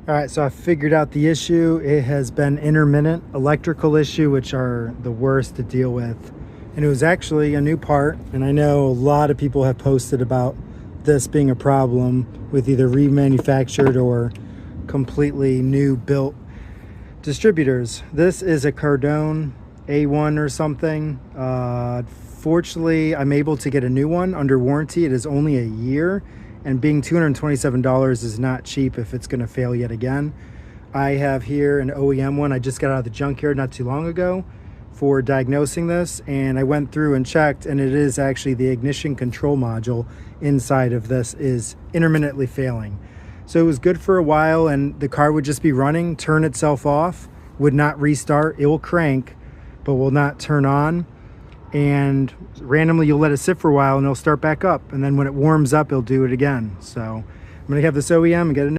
All right, so I figured out the issue. It has been intermittent electrical issue, which are the worst to deal with. And it was actually a new part. And I know a lot of people have posted about this being a problem with either remanufactured or completely new built distributors. This is a Cardone A1 or something. Fortunately, I'm able to get a new one under warranty. It is only a year. And being $227 is not cheap if it's going to fail yet again. I have here an OEM one. I just got out of the junkyard not too long ago for diagnosing this, and I went through and checked, and it is actually the ignition control module inside of this is intermittently failing. So it was good for a while, and the car would just be running, turn itself off, would not restart. It will crank, but will not turn on. And randomly you'll let it sit for a while and it'll start back up, and then when it warms up it'll do it again. So I'm gonna have this OEM and get a